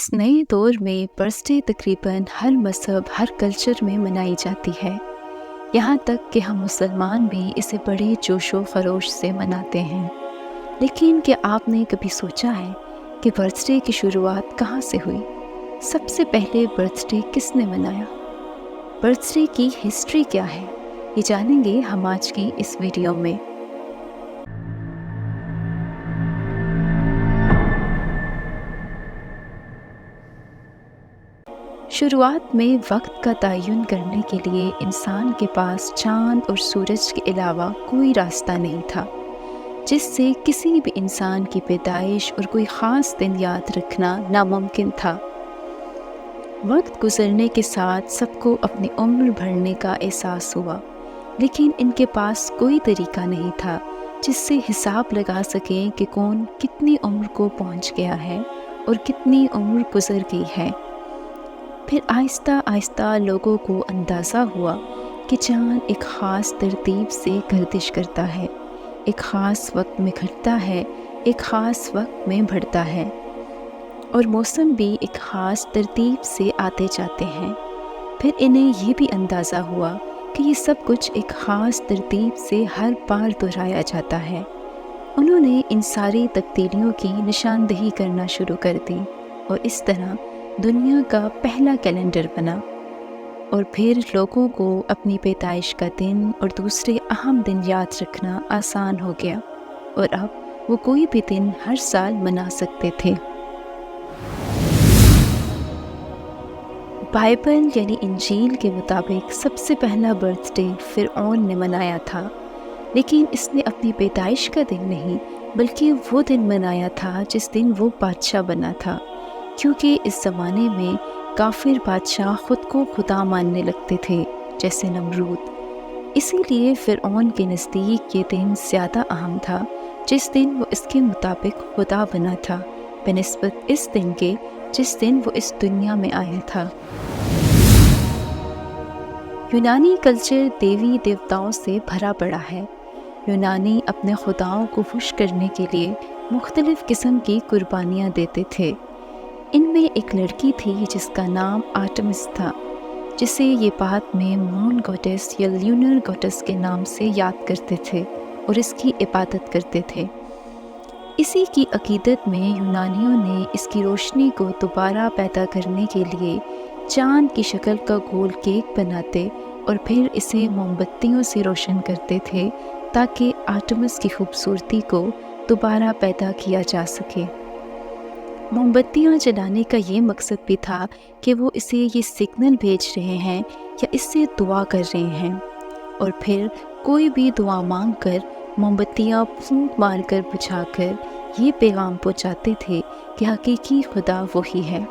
इस नए दौर में बर्थडे तकरीबन हर मज़हब, हर कल्चर में मनाई जाती है। यहाँ तक कि हम मुसलमान भी इसे बड़े जोश व खरोश से मनाते हैं। लेकिन क्या आपने कभी सोचा है कि बर्थडे की शुरुआत कहाँ से हुई? सबसे पहले बर्थडे किसने मनाया? बर्थडे की हिस्ट्री क्या है, ये जानेंगे हम आज की इस वीडियो में। शुरुआत में वक्त का तयन करने के लिए इंसान के पास चाँद और सूरज के अलावा कोई रास्ता नहीं था, जिससे किसी भी इंसान की पैदाइश और कोई ख़ास दिन याद रखना नामुमकिन था। वक्त गुजरने के साथ सबको अपनी उम्र बढ़ने का एहसास हुआ, लेकिन इनके पास कोई तरीका नहीं था जिससे हिसाब लगा सकें कि कौन कितनी उम्र को पहुंच गया है और कितनी उम्र गुजर गई है। फिर आहिस्ता आहिस्ता लोगों को अंदाज़ा हुआ कि चाँद एक ख़ास तरतीब से गर्दिश करता है, एक ख़ास वक्त में घटता है, एक ख़ास वक्त में बढ़ता है, और मौसम भी एक ख़ास तरतीब से आते जाते हैं। फिर इन्हें ये भी अंदाज़ा हुआ कि ये सब कुछ एक ख़ास तरतीब से हर बार दोहराया जाता है। उन्होंने इन सारी तब्दीलियों की निशानदेही करना शुरू कर दी और इस तरह दुनिया का पहला कैलेंडर बना। और फिर लोगों को अपनी पैदाइश का दिन और दूसरे अहम दिन याद रखना आसान हो गया और अब वो कोई भी दिन हर साल मना सकते थे। बाइबल यानी इंजील के मुताबिक सबसे पहला बर्थडे फिरऔन ने मनाया था, लेकिन इसने अपनी पैदाइश का दिन नहीं बल्कि वो दिन मनाया था जिस दिन वो बादशाह बना था, क्योंकि इस ज़माने में काफिर बादशाह ख़ुद को खुदा मानने लगते थे, जैसे नमरूद। इसीलिए फिरऔन के नज़दीक ये दिन ज़्यादा अहम था जिस दिन वो इसके मुताबिक खुदा बना था, बनिस्बत इस दिन के जिस दिन वो इस दुनिया में आया था। यूनानी कल्चर देवी देवताओं से भरा पड़ा है। यूनानी अपने खुदाओं को खुश करने के लिए मुख्तलिफ़ किस्म की कुर्बानियाँ देते थे। इनमें एक लड़की थी जिसका नाम आर्टेमिस था, जिसे ये बाद में मून गॉडेस या ल्यूनर गॉडेस के नाम से याद करते थे और इसकी इबादत करते थे। इसी की अकीदत में यूनानियों ने इसकी रोशनी को दोबारा पैदा करने के लिए चाँद की शक्ल का गोल केक बनाते और फिर इसे मोमबत्तियों से रोशन करते थे ताकि आर्टेमिस की खूबसूरती को दोबारा पैदा किया जा सके। मोमबत्तियाँ जलाने का ये मकसद भी था कि वो इसे ये सिग्नल भेज रहे हैं या इससे दुआ कर रहे हैं, और फिर कोई भी दुआ मांग कर मोमबत्तियाँ फूंक मार कर बुझाकर ये पैगाम पहुँचाते थे कि हकीकी खुदा वही है।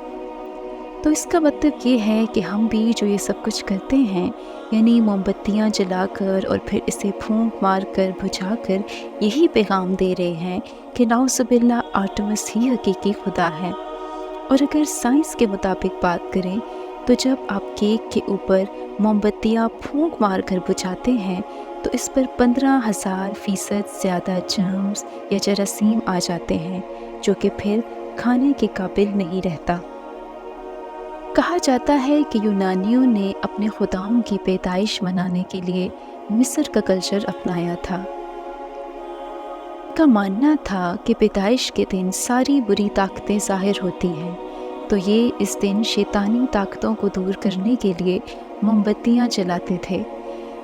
तो इसका मतलब ये है कि हम भी जो ये सब कुछ करते हैं, यानी मोमबत्तियाँ जलाकर और फिर इसे फूंक मार कर बुझाकर यही पैगाम दे रहे हैं कि नाउज़ुबिल्लाह आर्टेमिस ही हकीकी खुदा है। और अगर साइंस के मुताबिक बात करें तो जब आप केक के ऊपर मोमबत्तियाँ फूंक मार कर बुझाते हैं तो इस पर 15,000% ज़्यादा जर्म्स या जरासीम आ जाते हैं, जो कि फिर खाने के काबिल नहीं रहता। कहा जाता है कि यूनानियों ने अपने खुदाओं की पैदाइश मनाने के लिए मिस्र का कल्चर अपनाया था। का मानना था कि पैदाइश के दिन सारी बुरी ताकतें ज़ाहिर होती हैं, तो ये इस दिन शैतानी ताकतों को दूर करने के लिए मोमबत्तियाँ जलाते थे।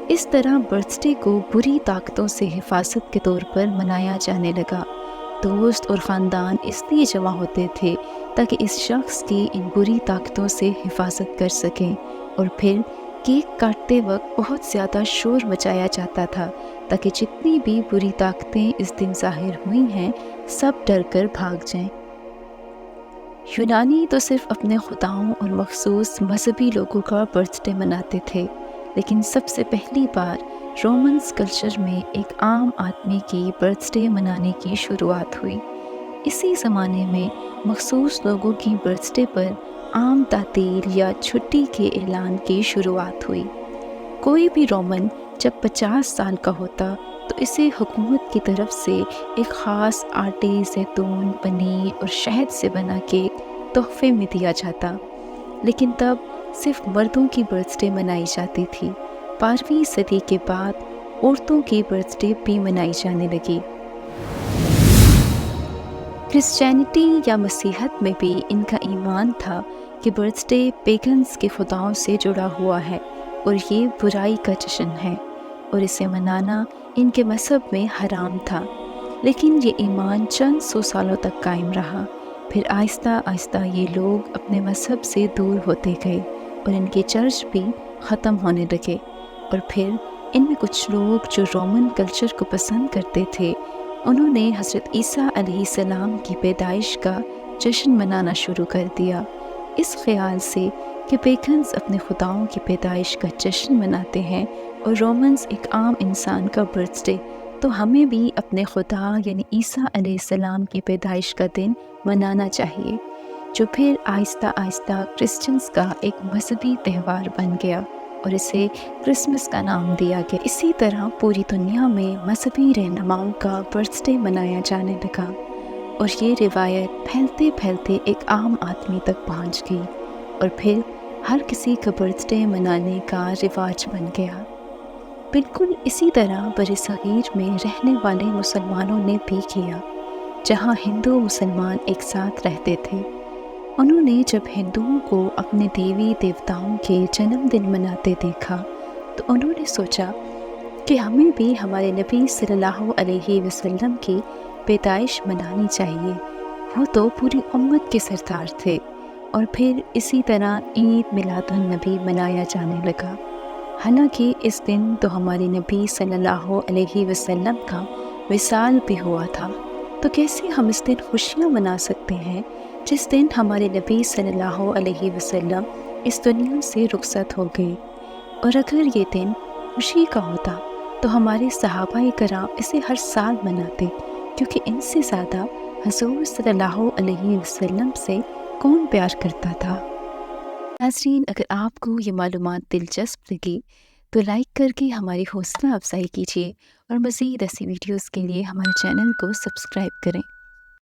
इस तरह बर्थडे को बुरी ताकतों से हिफाजत के तौर पर मनाया जाने लगा। दोस्त और ख़ानदान इसलिए जमा होते थे ताकि इस शख्स की इन बुरी ताकतों से हिफाजत कर सकें, और फिर केक काटते वक्त बहुत ज़्यादा शोर मचाया जाता था ताकि जितनी भी बुरी ताकतें इस दिन ज़ाहिर हुई हैं सब डर कर भाग जाएं। यूनानी तो सिर्फ अपने खुदाओं और मखसूस मजहबी लोगों का बर्थडे मनाते थे, लेकिन सबसे पहली बार रोमन्स कल्चर में एक आम आदमी की बर्थडे मनाने की शुरुआत हुई। इसी ज़माने में मखसूस लोगों की बर्थडे पर आम तातील या छुट्टी के ऐलान की शुरुआत हुई। कोई भी रोमन जब 50 साल का होता तो इसे हुकूमत की तरफ से एक ख़ास आटे, जैतून, पनीर और शहद से बना केक تحفے میں دیا جاتا، لیکن تب صرف مردوں کی برتھ ڈے منائی جاتی تھی۔ 12ویں صدی کے بعد عورتوں کی برتھ ڈے بھی منائی جانے لگی۔ کرسچینٹی یا مسیحت میں بھی ان کا ایمان تھا کہ برتھ ڈے پیگنز کے خداؤں سے جڑا ہوا ہے اور یہ برائی کا جشن ہے، اور اسے منانا ان کے مذہب میں حرام تھا۔ لیکن یہ ایمان چند سو سالوں تک قائم رہا، پھر آہستہ آہستہ یہ لوگ اپنے مذہب سے دور ہوتے گئے اور ان کے چرچ بھی ختم ہونے لگے، اور پھر ان میں کچھ لوگ جو رومن کلچر کو پسند کرتے تھے، انہوں نے حضرت عیسیٰ علیہ السلام کی پیدائش کا جشن منانا شروع کر دیا، اس خیال سے کہ پیگنز اپنے خداؤں کی پیدائش کا جشن مناتے ہیں اور رومنز ایک عام انسان کا برتھ ڈے، تو ہمیں بھی اپنے خدا یعنی عیسیٰ علیہ السلام کی پیدائش کا دن منانا چاہیے، جو پھر آہستہ آہستہ کرسچنز کا ایک مذہبی تہوار بن گیا اور اسے کرسمس کا نام دیا گیا۔ اسی طرح پوری دنیا میں مذہبی رہنماؤں کا برتھ ڈے منایا جانے لگا، اور یہ روایت پھیلتے پھیلتے ایک عام آدمی تک پہنچ گئی، اور پھر ہر کسی کا برتھ ڈے منانے کا رواج بن گیا۔ بالکل اسی طرح برصغیر میں رہنے والے مسلمانوں نے بھی کیا، جہاں ہندو مسلمان ایک ساتھ رہتے تھے۔ انہوں نے جب ہندوؤں کو اپنے دیوی دیوتاؤں کے جنم دن مناتے دیکھا تو انہوں نے سوچا کہ ہمیں بھی ہمارے نبی صلی اللہ علیہ وسلم کی پیدائش منانی چاہیے، وہ تو پوری امت کے سردار تھے، اور پھر اسی طرح عید میلاد النبی منایا جانے لگا۔ حالانکہ اس دن تو ہمارے نبی صلی اللہ علیہ وسلم کا وصال بھی ہوا تھا، تو کیسے ہم اس دن خوشیاں منا سکتے ہیں جس دن ہمارے نبی صلی اللہ علیہ وسلم اس دنیا سے رخصت ہو گئے؟ اور اگر یہ دن خوشی کا ہوتا تو ہمارے صحابہ کرام اسے ہر سال مناتے، کیونکہ ان سے زیادہ حضور صلی اللہ علیہ وسلم سے کون پیار کرتا تھا۔ ناظرین، اگر آپ کو یہ معلومات دلچسپ لگی تو لائک کر کے ہماری حوصلہ افزائی کیجیے، اور مزید ایسی ویڈیوز کے لیے ہمارے چینل کو سبسکرائب کریں۔